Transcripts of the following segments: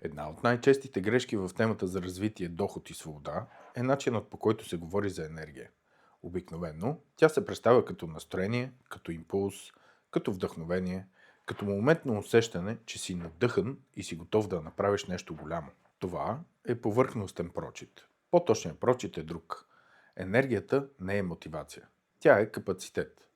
Една от най-честите грешки в темата за развитие, доход и свобода е начинът, по който се говори за енергия. Обикновено тя се представя като настроение, като импулс, като вдъхновение, като моментно усещане, че си надъхан и си готов да направиш нещо голямо. Това е повърхностен прочит. По-точният прочит е друг. Енергията не е мотивация. Тя е капацитет.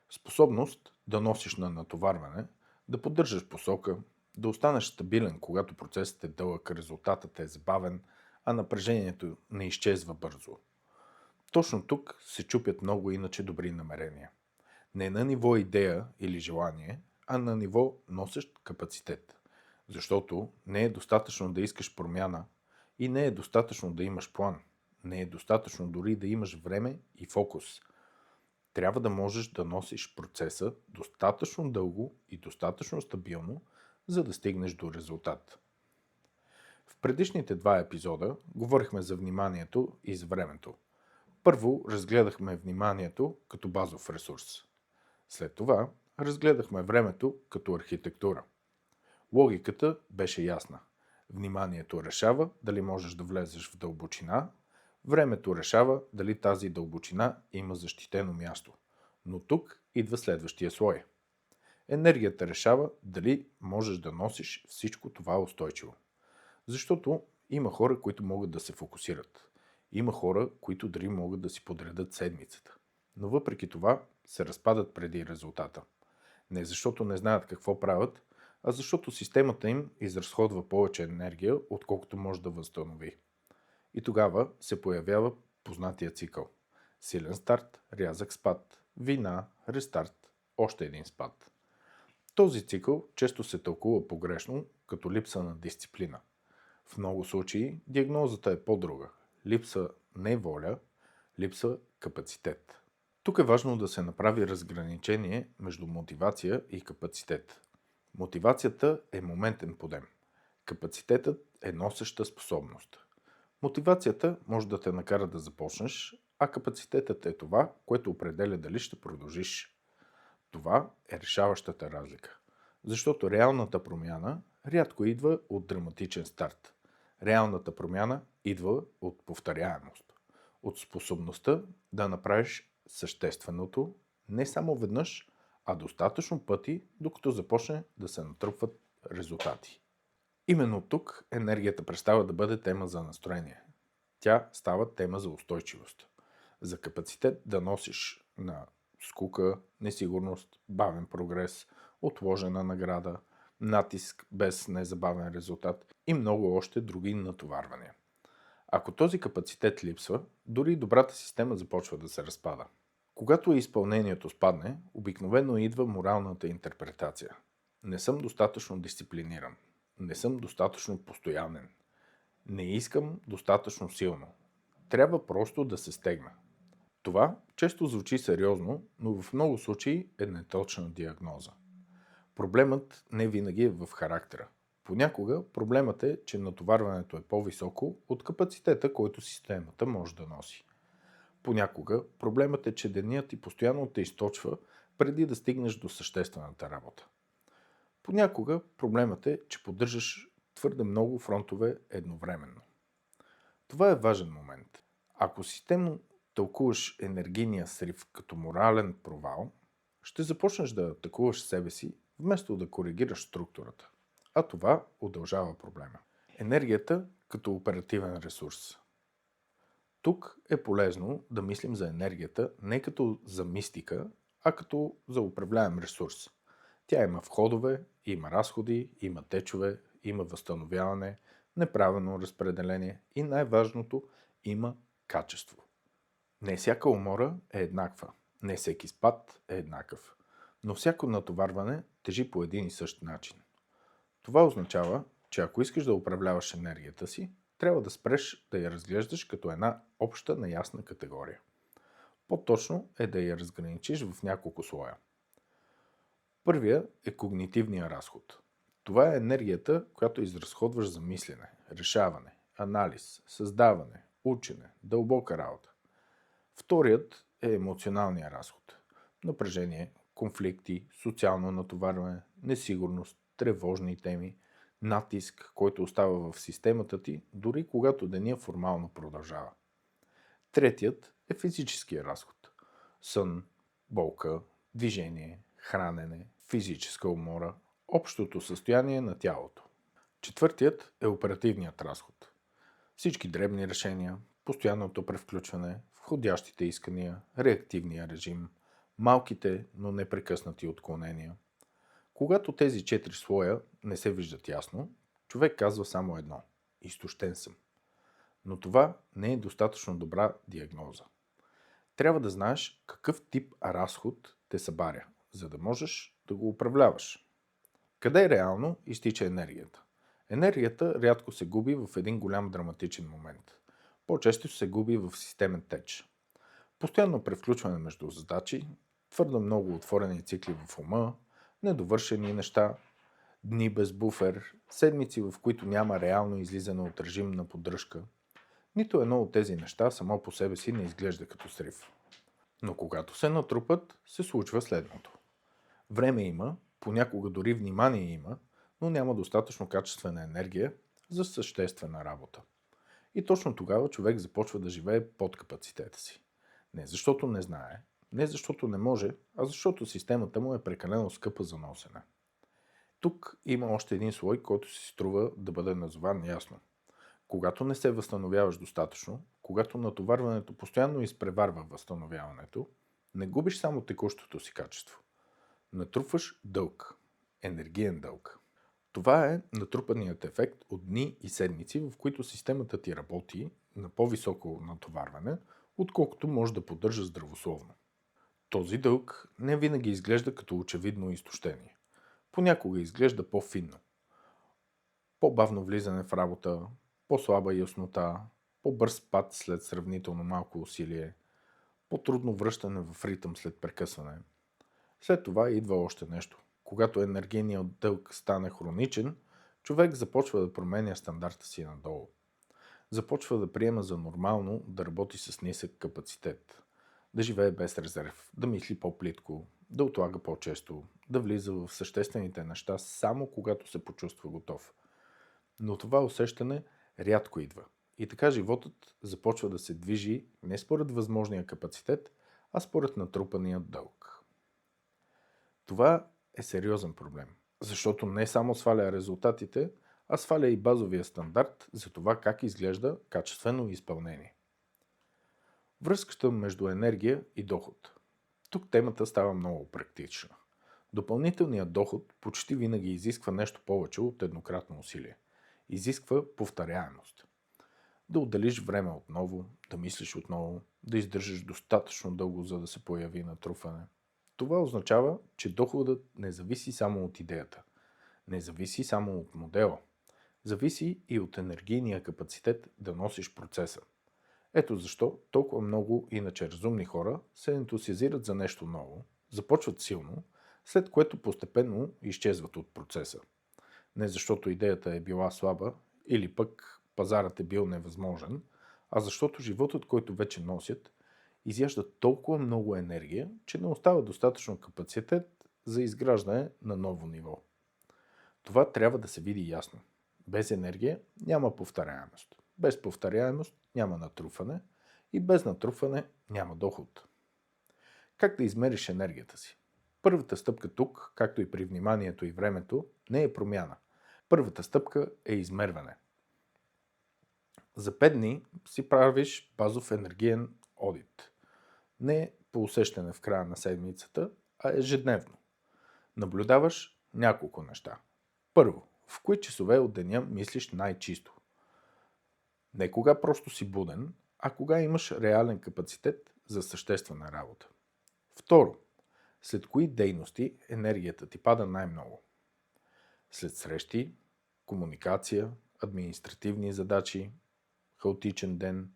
Способност да носиш на натоварване, да поддържаш посока, да останеш стабилен, когато процесът е дълъг, резултатът е забавен, а напрежението не изчезва бързо. Точно тук се чупят много иначе добри намерения. Не на ниво идея или желание, а на ниво носещ капацитет. Защото не е достатъчно да искаш промяна и не е достатъчно да имаш план. Не е достатъчно дори да имаш време и фокус. Трябва да можеш да носиш процеса достатъчно дълго и достатъчно стабилно, за да стигнеш до резултат. В предишните два епизода говорихме за вниманието и за времето. Първо разгледахме вниманието като базов ресурс. След това разгледахме времето като архитектура. Логиката беше ясна. Вниманието решава дали можеш да влезеш в дълбочина, времето решава дали тази дълбочина има защитено място. Но тук идва следващия слой. Енергията решава дали можеш да носиш всичко това устойчиво. Защото има хора, които могат да се фокусират. Има хора, които дори могат да си подредат седмицата. Но въпреки това се разпадат преди резултата. Не защото не знаят какво правят, а защото системата им изразходва повече енергия, отколкото може да възстанови. И тогава се появява познатия цикъл. Силен старт, рязък спад, вина, рестарт, още един спад. Този цикъл често се тълкува погрешно като липса на дисциплина. В много случаи диагнозата е по-друга. Липса не воля, липса капацитет. Тук е важно да се направи разграничение между мотивация и капацитет. Мотивацията е моментен подем. Капацитетът е носеща способност. Мотивацията може да те накара да започнеш, а капацитетът е това, което определя дали ще продължиш. Това е решаващата разлика. Защото реалната промяна рядко идва от драматичен старт. Реалната промяна идва от повторяемост. От способността да направиш същественото не само веднъж, а достатъчно пъти, докато започне да се натрупват резултати. Именно тук енергията престава да бъде тема за настроение. Тя става тема за устойчивост. За капацитет да носиш на скука, несигурност, бавен прогрес, отложена награда, натиск без незабавен резултат и много още други натоварвания. Ако този капацитет липсва, дори добрата система започва да се разпада. Когато изпълнението спадне, обикновено идва моралната интерпретация. Не съм достатъчно дисциплиниран. Не съм достатъчно постоянен. Не искам достатъчно силно. Трябва просто да се стегна. Това често звучи сериозно, но в много случаи е неточна диагноза. Проблемът не винаги е в характера. Понякога проблемът е, че натоварването е по-високо от капацитета, който системата може да носи. Понякога проблемът е, че денят ти постоянно те източва преди да стигнеш до съществената работа. Понякога проблемът е, че поддържаш твърде много фронтове едновременно. Това е важен момент. Ако системно тълкуваш енергийния срив като морален провал, ще започнеш да атакуваш себе си, вместо да коригираш структурата. А това удължава проблема. Енергията като оперативен ресурс. Тук е полезно да мислим за енергията не като за мистика, а като за управляем ресурс. Тя има входове, има разходи, има течове, има възстановяване, неправилно разпределение и най-важното има качество. Не всяка умора е еднаква, не всеки спад е еднакъв, но всяко натоварване тежи по един и същ начин. Това означава, че ако искаш да управляваш енергията си, трябва да спреш да я разглеждаш като една обща неясна категория. По-точно е да я разграничиш в няколко слоя. Първия е когнитивния разход. Това е енергията, която изразходваш за мислене, решаване, анализ, създаване, учене, дълбока работа. Вторият е емоционалния разход. Напрежение, конфликти, социално натоварване, несигурност, тревожни теми, натиск, който остава в системата ти, дори когато деня формално продължава. Третият е физическия разход. Сън, болка, движение, хранене, физическа умора, общото състояние на тялото. Четвъртият е оперативният разход. Всички дребни решения, постоянното превключване, входящите искания, реактивния режим, малките, но непрекъснати отклонения. Когато тези 4 слоя не се виждат ясно, човек казва само едно – изтощен съм. Но това не е достатъчно добра диагноза. Трябва да знаеш какъв тип разход те събаря, за да можеш да го управляваш. Къде реално изтича енергията? Енергията рядко се губи в един голям драматичен момент. По-често се губи в системен теч. Постоянно превключване между задачи, твърдо много отворени цикли в ума, недовършени неща, дни без буфер, седмици, в които няма реално излизане от режим на поддръжка. Нито едно от тези неща само по себе си не изглежда като срив. Но когато се натрупат, се случва следното. Време има, понякога дори внимание има, но няма достатъчно качествена енергия за съществена работа. И точно тогава човек започва да живее под капацитета си. Не защото не знае, не защото не може, а защото системата му е прекалено скъпа за носене. Тук има още един слой, който си струва да бъде назован ясно. Когато не се възстановяваш достатъчно, когато натоварването постоянно изпреварва възстановяването, не губиш само текущото си качество. Натрупваш дълг, енергиен дълг. Това е натрупаният ефект от дни и седмици, в които системата ти работи на по-високо натоварване, отколкото може да поддържа здравословно. Този дълг не винаги изглежда като очевидно изтощение. Понякога изглежда по-финно. По-бавно влизане в работа, по-слаба яснота, по-бърз пад след сравнително малко усилие, по-трудно връщане в ритъм след прекъсване. След това идва още нещо. Когато енергийният дълг стане хроничен, човек започва да променя стандарта си надолу. Започва да приема за нормално да работи с нисък капацитет, да живее без резерв, да мисли по-плитко, да отлага по-често, да влиза в съществените неща само когато се почувства готов. Но това усещане рядко идва. И така животът започва да се движи не според възможния капацитет, а според натрупания дълг. Това е сериозен проблем, защото не само сваля резултатите, а сваля и базовия стандарт за това как изглежда качествено изпълнение. Връзката между енергия и доход. Тук темата става много практична. Допълнителният доход почти винаги изисква нещо повече от еднократно усилие. Изисква повторяемост. Да отделиш време отново, да мислиш отново, да издържаш достатъчно дълго, за да се появи натрупване. Това означава, че доходът не зависи само от идеята, не зависи само от модела, зависи и от енергийния капацитет да носиш процеса. Ето защо толкова много иначе разумни хора се ентусиазират за нещо ново, започват силно, след което постепенно изчезват от процеса. Не защото идеята е била слаба или пък пазарът е бил невъзможен, а защото животът, който вече носят, изяжда толкова много енергия, че не остава достатъчно капацитет за изграждане на ново ниво. Това трябва да се види ясно. Без енергия няма повторяемост. Без повторяемост няма натрупване и без натрупване няма доход. Как да измериш енергията си? Първата стъпка тук, както и при вниманието и времето, не е промяна. Първата стъпка е измерване. За 5 дни си правиш базов енергиен одит. Не по усещане в края на седмицата, а ежедневно. Наблюдаваш няколко неща. Първо, в кои часове от деня мислиш най-чисто? Не кога просто си буден, а кога имаш реален капацитет за съществена работа. Второ, след кои дейности енергията ти пада най-много? След срещи, комуникация, административни задачи, хаотичен ден,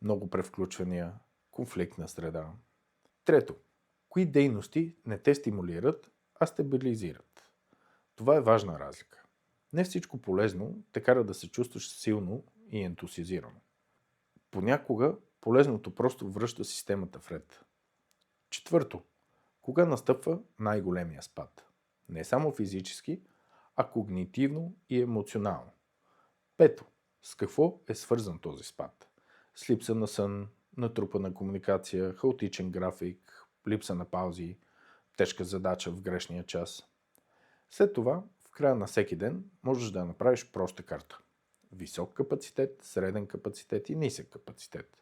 много превключвания, конфликтна среда. Трето, кои дейности не те стимулират, а стабилизират? Това е важна разлика. Не всичко полезно те кара да се чувстваш силно и ентусиазирано. Понякога полезното просто връща системата в ред. Четвърто, кога настъпва най-големия спад? Не само физически, а когнитивно и емоционално. Пето, с какво е свързан този спад? С липса на сън, натрупана комуникация, хаотичен график, липса на паузи, тежка задача в грешния час. След това, в края на всеки ден, можеш да направиш проста карта. Висок капацитет, среден капацитет и нисък капацитет.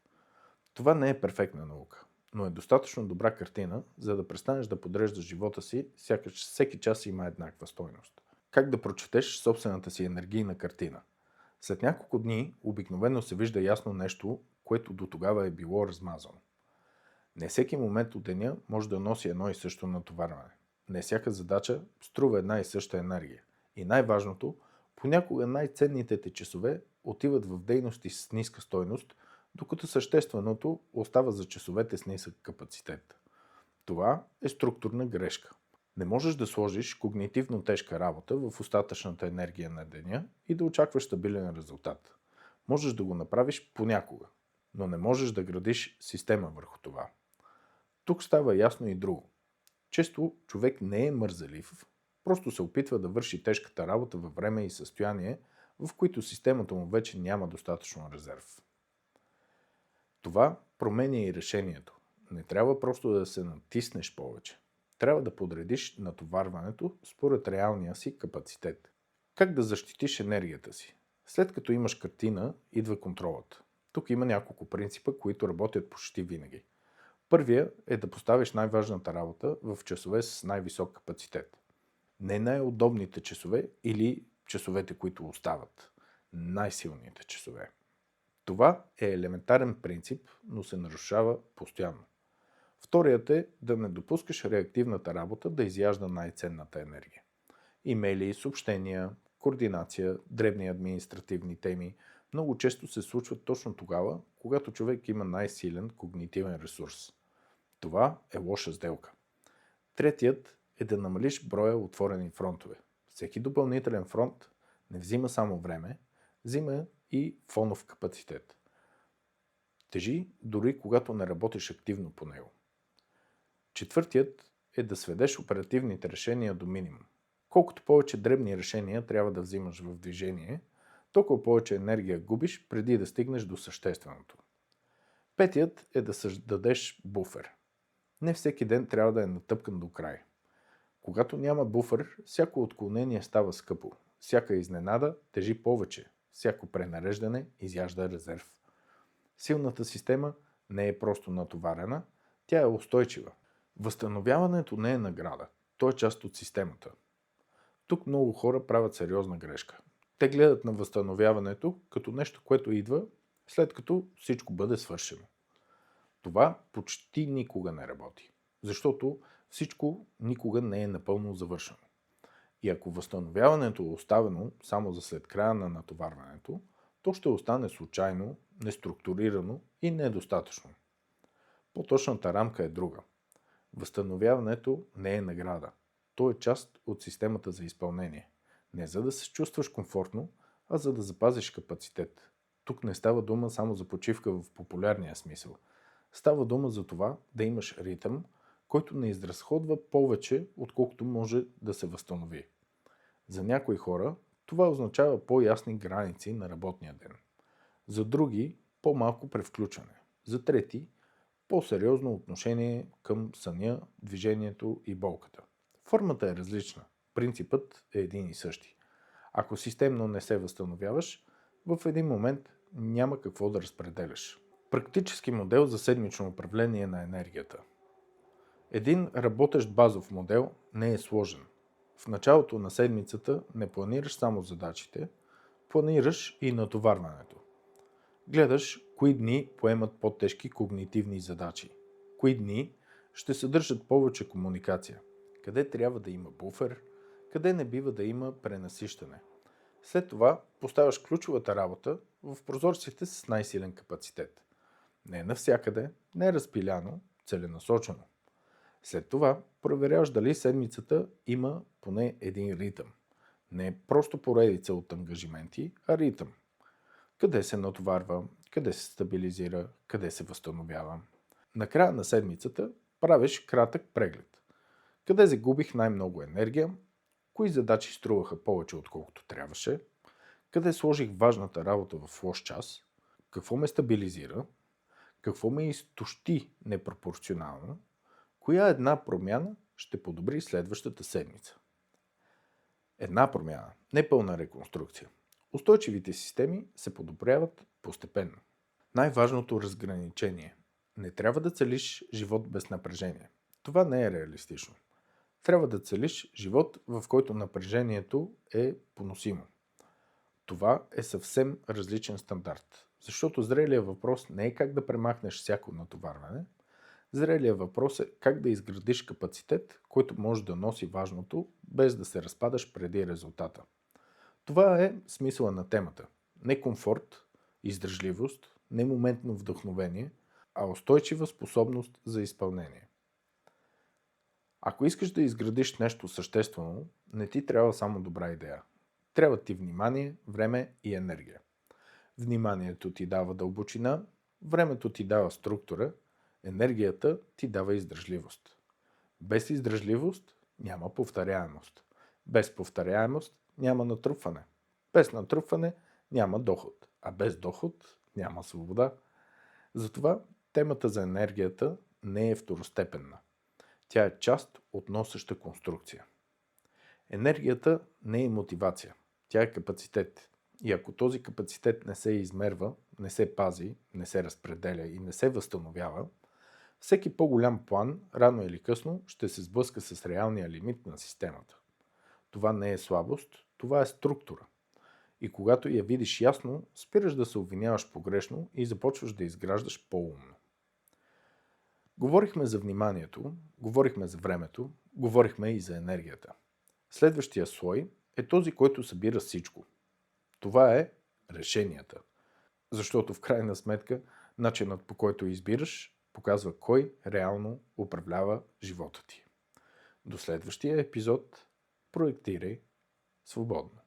Това не е перфектна наука, но е достатъчно добра картина, за да престанеш да подреждаш живота си, сякаш всеки час има еднаква стойност. Как да прочетеш собствената си енергийна картина? След няколко дни обикновено се вижда ясно нещо, което до тогава е било размазано. Не всеки момент от деня може да носи едно и също натоварване. Не всяка задача струва една и съща енергия. И най-важното, понякога най-ценните те часове отиват в дейности с ниска стойност, докато същественото остава за часовете с нисък капацитет. Това е структурна грешка. Не можеш да сложиш когнитивно тежка работа в остатъчната енергия на деня и да очакваш стабилен резултат. Можеш да го направиш понякога, но не можеш да градиш система върху това. Тук става ясно и друго. Често човек не е мързелив, просто се опитва да върши тежката работа във време и състояние, в които системата му вече няма достатъчно резерв. Това променя и решението. Не трябва просто да се натиснеш повече. Трябва да подредиш натоварването според реалния си капацитет. Как да защитиш енергията си? След като имаш картина, идва контролът. Тук има няколко принципа, които работят почти винаги. Първия е да поставиш най-важната работа в часове с най-висок капацитет. Не най-удобните часове или часовете, които остават. Най-силните часове. Това е елементарен принцип, но се нарушава постоянно. Вторият е да не допускаш реактивната работа да изяжда най-ценната енергия. Имейли, съобщения, координация, дребни административни теми много често се случват точно тогава, когато човек има най-силен когнитивен ресурс. Това е лоша сделка. Третият е да намалиш броя отворени фронтове. Всеки допълнителен фронт не взима само време, взима и фонов капацитет. Тежи дори когато не работиш активно по него. Четвъртият е да сведеш оперативните решения до минимум. Колкото повече дребни решения трябва да взимаш в движение, толкова повече енергия губиш преди да стигнеш до същественото. Петият е да създадеш буфер. Не всеки ден трябва да е натъпкан до край. Когато няма буфер, всяко отклонение става скъпо. Всяка изненада тежи повече. Всяко пренареждане изяжда резерв. Силната система не е просто натоварена, тя е устойчива. Възстановяването не е награда, то е част от системата. Тук много хора правят сериозна грешка. Те гледат на възстановяването като нещо, което идва след като всичко бъде свършено. Това почти никога не работи, защото всичко никога не е напълно завършено. И ако възстановяването е оставено само за след края на натоварването, то ще остане случайно, неструктурирано и недостатъчно. По-точната рамка е друга. Възстановяването не е награда. То е част от системата за изпълнение. Не за да се чувстваш комфортно, а за да запазиш капацитет. Тук не става дума само за почивка в популярния смисъл. Става дума за това да имаш ритъм, който не изразходва повече, отколкото може да се възстанови. За някои хора това означава по-ясни граници на работния ден. За други по-малко превключване. За трети по-сериозно отношение към съня, движението и болката. Формата е различна, принципът е един и същи. Ако системно не се възстановяваш, в един момент няма какво да разпределяш. Практически модел за седмично управление на енергията. Един работещ базов модел не е сложен. В началото на седмицата не планираш само задачите, планираш и натоварването. Гледаш кои дни поемат по-тежки когнитивни задачи, кои дни ще съдържат повече комуникация, къде трябва да има буфер, къде не бива да има пренасищане. След това поставяш ключовата работа в прозорците с най-силен капацитет. Не навсякъде, не разпиляно, целенасочено. След това проверяваш дали седмицата има поне един ритъм. Не просто поредица от ангажименти, а ритъм. Къде се натоварва, къде се стабилизира, къде се възстановява. Накрая на седмицата правиш кратък преглед. Къде загубих най-много енергия, кои задачи струваха повече отколкото трябваше, къде сложих важната работа в лош час, какво ме стабилизира, какво ме изтощи непропорционално, коя една промяна ще подобри следващата седмица. Една промяна, не пълна реконструкция. Устойчивите системи се подобряват постепенно. Най-важното разграничение. Не трябва да целиш живот без напрежение. Това не е реалистично. Трябва да целиш живот, в който напрежението е поносимо. Това е съвсем различен стандарт, защото зрелият въпрос не е как да премахнеш всяко натоварване. Зрелият въпрос е как да изградиш капацитет, който може да носи важното, без да се разпадаш преди резултата. Това е смисъла на темата. Не комфорт, издръжливост, не моментно вдъхновение, а устойчива способност за изпълнение. Ако искаш да изградиш нещо съществено, не ти трябва само добра идея. Трябва ти внимание, време и енергия. Вниманието ти дава дълбочина, времето ти дава структура, енергията ти дава издръжливост. Без издръжливост няма повторяемост. Без повторяемост няма натрупване. Без натрупване няма доход. А без доход няма свобода. Затова темата за енергията не е второстепенна. Тя е част от носеща конструкция. Енергията не е мотивация. Тя е капацитет. И ако този капацитет не се измерва, не се пази, не се разпределя и не се възстановява, всеки по-голям план, рано или късно, ще се сблъска с реалния лимит на системата. Това не е слабост, това е структура. И когато я видиш ясно, спираш да се обвиняваш погрешно и започваш да изграждаш по-умно. Говорихме за вниманието, говорихме за времето, говорихме и за енергията. Следващия слой е този, който събира всичко. Това е решенията. Защото в крайна сметка начинът, по който избираш, показва кой реално управлява живота ти. До следващия епизод проектирай свободно.